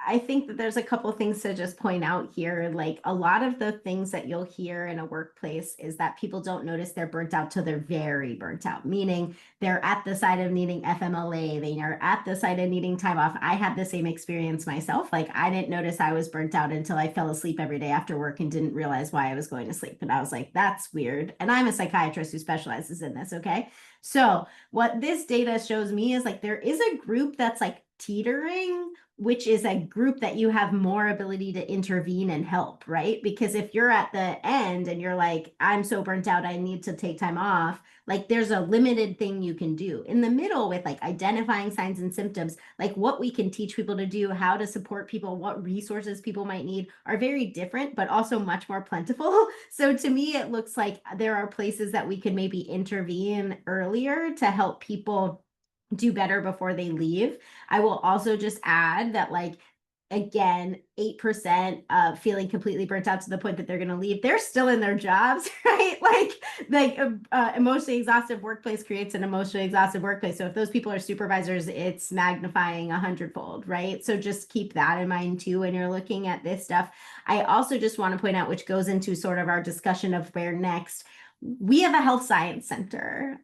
I think that there's a couple things to just point out here. Like a lot of the things that you'll hear in a workplace is that people don't notice they're burnt out till they're very burnt out, meaning they're at the side of needing FMLA, they are at the side of needing time off. I had the same experience myself. Like I didn't notice I was burnt out until I fell asleep every day after work and didn't realize why I was going to sleep. And I was like, that's weird. And I'm a psychiatrist who specializes in this. Okay. So what this data shows me is like there is a group that's like teetering, which is a group that you have more ability to intervene and help, right? Because if you're at the end and you're like, I'm so burnt out, I need to take time off, like there's a limited thing you can do. In the middle with like identifying signs and symptoms, like what we can teach people to do, how to support people, what resources people might need are very different, but also much more plentiful. So to me, it looks like there are places that we could maybe intervene earlier to help people do better before they leave. I will also just add that, like, again, 8% feeling completely burnt out to the point that they're going to leave. They're still in their jobs, right? Like emotionally exhaustive workplace creates an emotionally exhaustive workplace. So if those people are supervisors, it's magnifying 100-fold, right? So just keep that in mind too when you're looking at this stuff. I also just want to point out, which goes into sort of our discussion of where next. We have a health science center.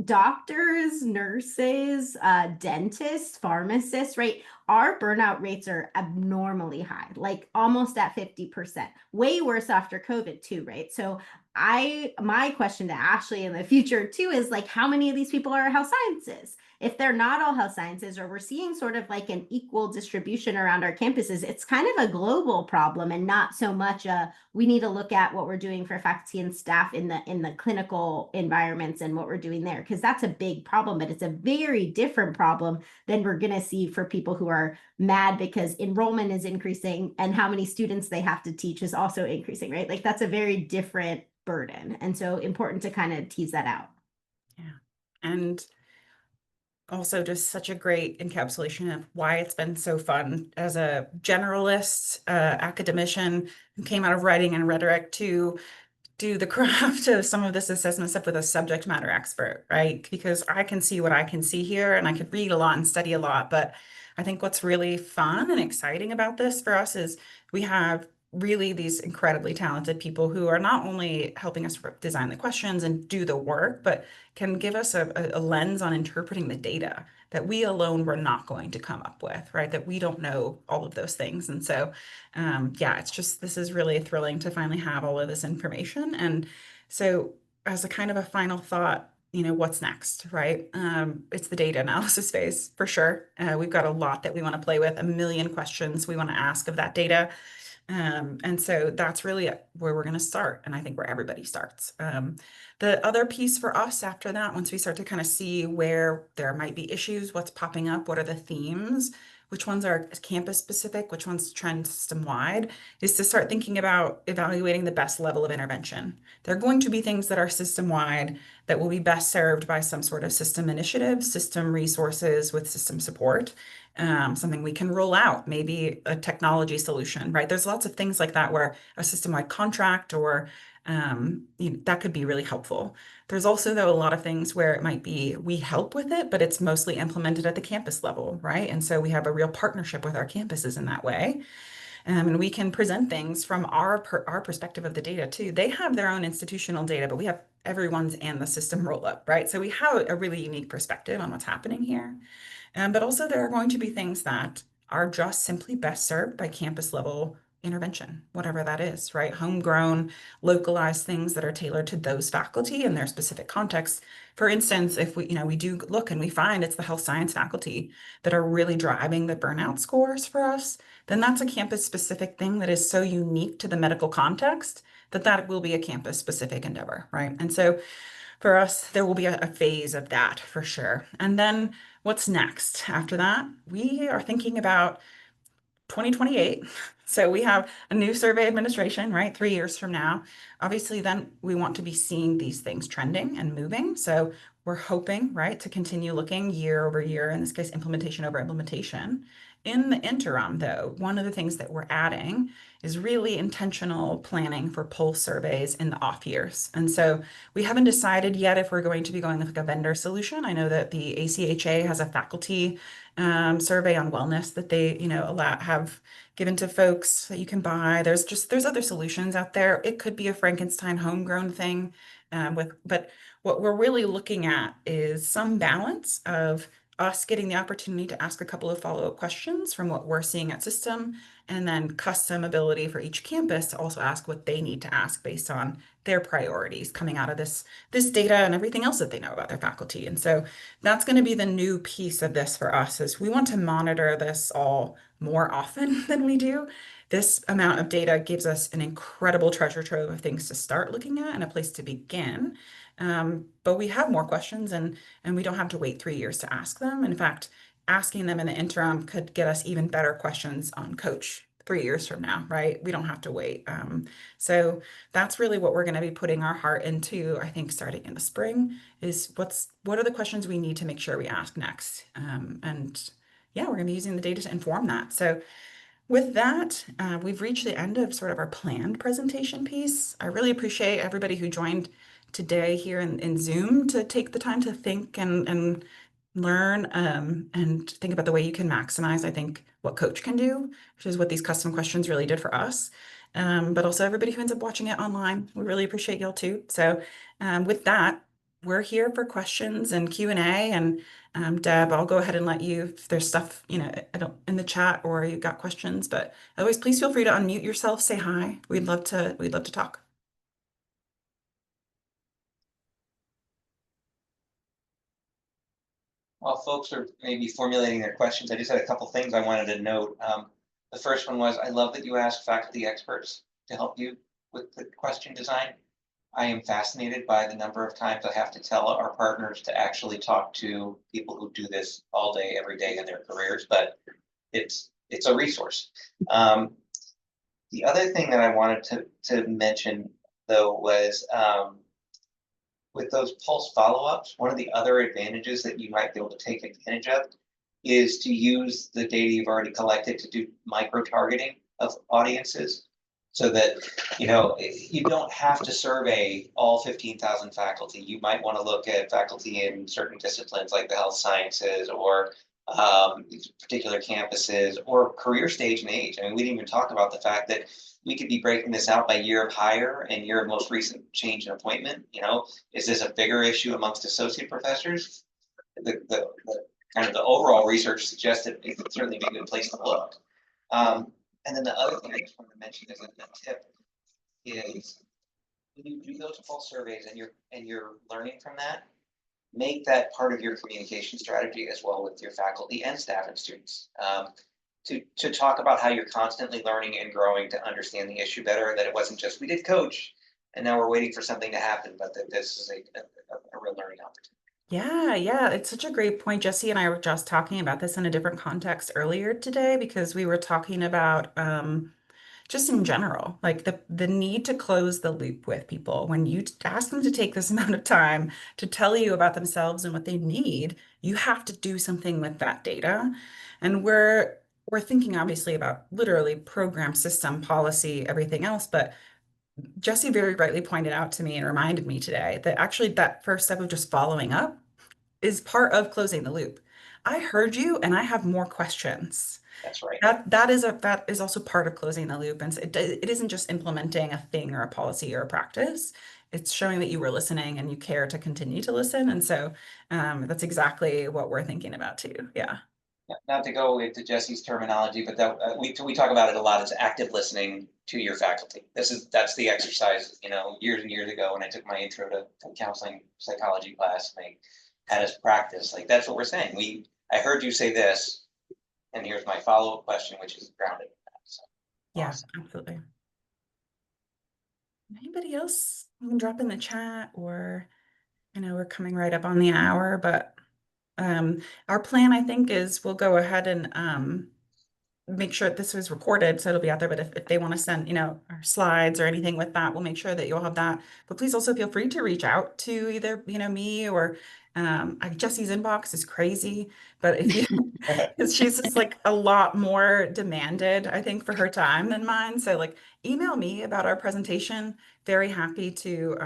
Doctors, nurses, dentists, pharmacists, right? Our burnout rates are abnormally high, like almost at 50%, way worse after COVID too, right? So my question to Ashley in the future too is like, how many of these people are health sciences? If they're not all health sciences, or we're seeing sort of like an equal distribution around our campuses, it's kind of a global problem and not so much we need to look at what we're doing for faculty and staff in the clinical environments and what we're doing there, because that's a big problem, but it's a very different problem than we're going to see for people who are mad because enrollment is increasing and how many students they have to teach is also increasing, right? Like that's a very different burden. And so important to kind of tease that out. Yeah. And also just such a great encapsulation of why it's been so fun as a generalist academician who came out of writing and rhetoric to do the craft of some of this assessment stuff with a subject matter expert, right? Because I can see what I can see here and I could read a lot and study a lot, but I think what's really fun and exciting about this for us is we have really these incredibly talented people who are not only helping us design the questions and do the work, but can give us a lens on interpreting the data that we alone were not going to come up with, right? That we don't know all of those things. And so, yeah, it's just, this is really thrilling to finally have all of this information. And so as a kind of a final thought, what's next, right? It's the data analysis phase for sure. We've got a lot that we want to play with, a million questions we want to ask of that data. And so that's really where we're going to start. And I think where everybody starts. The other piece for us after that, once we start to kind of see where there might be issues, what's popping up, what are the themes, which ones are campus specific, which ones trend system wide, is to start thinking about evaluating the best level of intervention. There are going to be things that are system wide that will be best served by some sort of system initiative, system resources with system support. Something we can roll out, maybe a technology solution, right? There's lots of things like that where a system-wide contract or that could be really helpful. There's also, though, a lot of things where it might be we help with it, but it's mostly implemented at the campus level, right? And so we have a real partnership with our campuses in that way. And we can present things from our perspective of the data too. They have their own institutional data, but we have everyone's and the system roll up, right? So we have a really unique perspective on what's happening here. But also there are going to be things that are just simply best served by campus level intervention, whatever that is, right? Homegrown, localized things that are tailored to those faculty and their specific contexts. For instance, if we do look and we find it's the health science faculty that are really driving the burnout scores for us, then that's a campus specific thing that is so unique to the medical context that will be a campus specific endeavor, right? And so for us, there will be a phase of that for sure. And then what's next after that? We are thinking about 2028. So we have a new survey administration, right? 3 years from now. obviously then we want to be seeing these things trending and moving. So we're hoping, right, to continue looking year over year, in this case, implementation over implementation. In the interim, though, one of the things that we're adding is really intentional planning for pulse surveys in the off years. And so we haven't decided yet if we're going to be going with like a vendor solution. I know that the ACHA has a faculty survey on wellness that they, have given to folks that you can buy. There's other solutions out there. It could be a Frankenstein homegrown thing, but what we're really looking at is some balance of us getting the opportunity to ask a couple of follow-up questions from what we're seeing at system, and then custom ability for each campus to also ask what they need to ask based on their priorities coming out of this data and everything else that they know about their faculty. And so that's going to be the new piece of this for us, is we want to monitor this all more often than we do. This amount of data gives us an incredible treasure trove of things to start looking at and a place to begin. But we have more questions, and we don't have to wait 3 years to ask them. In fact, asking them in the interim could get us even better questions on Coach 3 years from now, right? We don't have to wait. So that's really what we're going to be putting our heart into, I think, starting in the spring, is what are the questions we need to make sure we ask next. And yeah, we're going to be using the data to inform that. So with that, we've reached the end of sort of our planned presentation piece. I really appreciate everybody who joined today here in Zoom to take the time to think and learn and think about the way you can maximize, I think, what Coach can do, which is what these custom questions really did for us. But also everybody who ends up watching it online. We really appreciate y'all too. So with that, we're here for questions and Q&A, and Deb, I'll go ahead and let you, if there's stuff, in the chat or you got questions, but always please feel free to unmute yourself, say hi. We'd love to talk. While folks are maybe formulating their questions, I just had a couple things I wanted to note. The first one was, I love that you asked faculty experts to help you with the question design. I am fascinated by the number of times I have to tell our partners to actually talk to people who do this all day, every day in their careers, but it's a resource. The other thing that I wanted to mention, though, was with those pulse follow-ups, one of the other advantages that you might be able to take advantage of is to use the data you've already collected to do micro-targeting of audiences, so that you don't have to survey all 15,000 faculty. You might want to look at faculty in certain disciplines like the health sciences, or particular campuses, or career stage and age. I mean, we didn't even talk about the fact that we could be breaking this out by year of hire and year of most recent change in appointment. Is this a bigger issue amongst associate professors? The kind of the overall research suggests that it could certainly be a good place to look. And then the other thing I just wanted to mention as a tip is, when you do those pulse surveys and you're learning from that, make that part of your communication strategy as well with your faculty and staff and students. To talk about how you're constantly learning and growing to understand the issue better, that it wasn't just we did coach and now we're waiting for something to happen, but that this is a real learning opportunity. Yeah, it's such a great point. Jesse and I were just talking about this in a different context earlier today, because we were talking about just in general, like the need to close the loop with people. When you ask them to take this amount of time to tell you about themselves and what they need, you have to do something with that data. And we're thinking obviously about literally program, system, policy, everything else, but Jesse very rightly pointed out to me and reminded me today that actually that first step of just following up is part of closing the loop. I heard you and I have more questions. That's right. That is also part of closing the loop. And so it isn't just implementing a thing or a policy or a practice. It's showing that you were listening and you care to continue to listen. And so that's exactly what we're thinking about too. Yeah. Not to go into Jesse's terminology, but that we talk about it a lot as active listening to your faculty. That's the exercise. Years and years ago when I took my intro to counseling psychology class, they had us practice. Like, that's what we're saying. I heard you say this, and here's my follow-up question, which is grounded in that. So, Yeah, awesome. absolutely. Anybody else? You can drop in the chat, or we're coming right up on the hour, but our plan, I think, is we'll go ahead and make sure this was recorded, so it'll be out there, but if they want to send, you know, our slides or anything with that, we'll make sure that you'll have that. But please also feel free to reach out to either, you know, me or Jessie's inbox is crazy, but if you, because she's just like a lot more demanded, I think, for her time than mine. So like email me about our presentation. Very happy to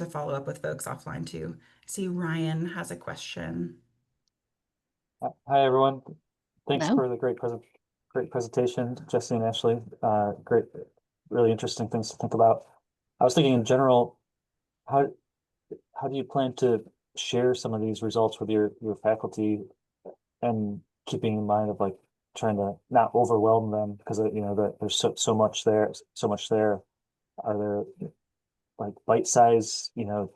follow up with folks offline too. See, Ryan has a question. Hi, everyone. Thanks Hello. for the great presentation, Jesse and Ashley. Great, really interesting things to think about. I was thinking in general, how do you plan to share some of these results with your faculty, and keeping in mind of like trying to not overwhelm them because you know that there's so much there, Are there like bite-size, you know,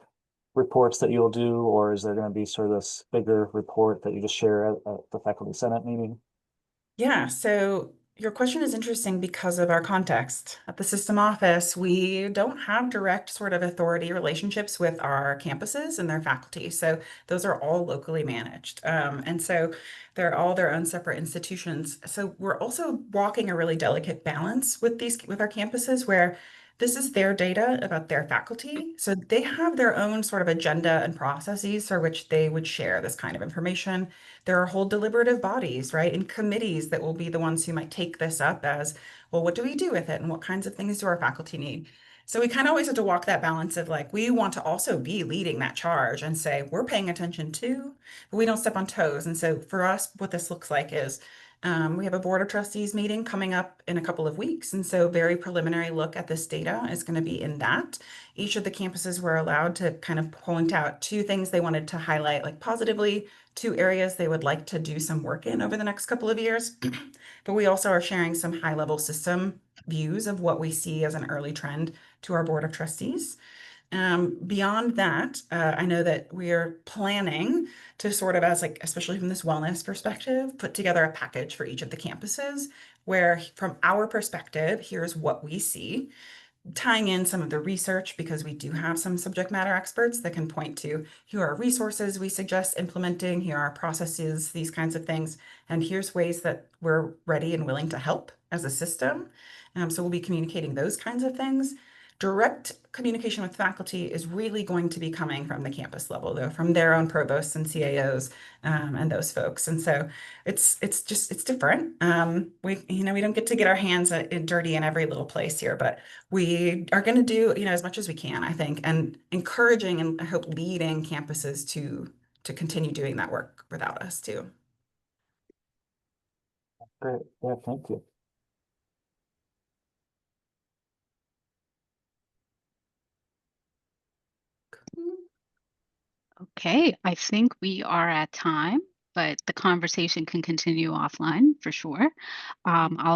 reports that you'll do, or is there going to be sort of this bigger report that you just share at the faculty senate meeting? Yeah, so your question is interesting because of our context. At the system office, we don't have direct sort of authority relationships with our campuses and their faculty. So those are all locally managed. And so they're all their own separate institutions. So we're also walking a really delicate balance with our campuses where this is their data about their faculty. So they have their own sort of agenda and processes for which they would share this kind of information. There are whole deliberative bodies, right, and committees that will be the ones who might take this up as, well, what do we do with it? And what kinds of things do our faculty need? So we kind of always have to walk that balance of like, we want to also be leading that charge and say, we're paying attention too, but we don't step on toes. And so for us, what this looks like is we have a board of trustees meeting coming up in a couple of weeks. And so very preliminary look at this data is going to be in that. Each of the campuses were allowed to kind of point out 2 things they wanted to highlight like positively, 2 areas they would like to do some work in over the next couple of years. But we also are sharing some high level system views of what we see as an early trend to our board of trustees. Beyond that, I know that we're planning to sort of, as like, especially from this wellness perspective, put together a package for each of the campuses where from our perspective, here's what we see, tying in some of the research because we do have some subject matter experts that can point to here are resources we suggest implementing, here are processes, these kinds of things, and here's ways that we're ready and willing to help as a system. So we'll be communicating those kinds of things. Direct communication with faculty is really going to be coming from the campus level, though, from their own provosts and CAOs and those folks. And so it's different. We don't get to get our hands dirty in every little place here, but we are going to do, you know, as much as we can, I think, and encouraging and I hope leading campuses to continue doing that work without us too. Great. Yeah, thank you. Okay, I think we are at time, but the conversation can continue offline for sure. I'll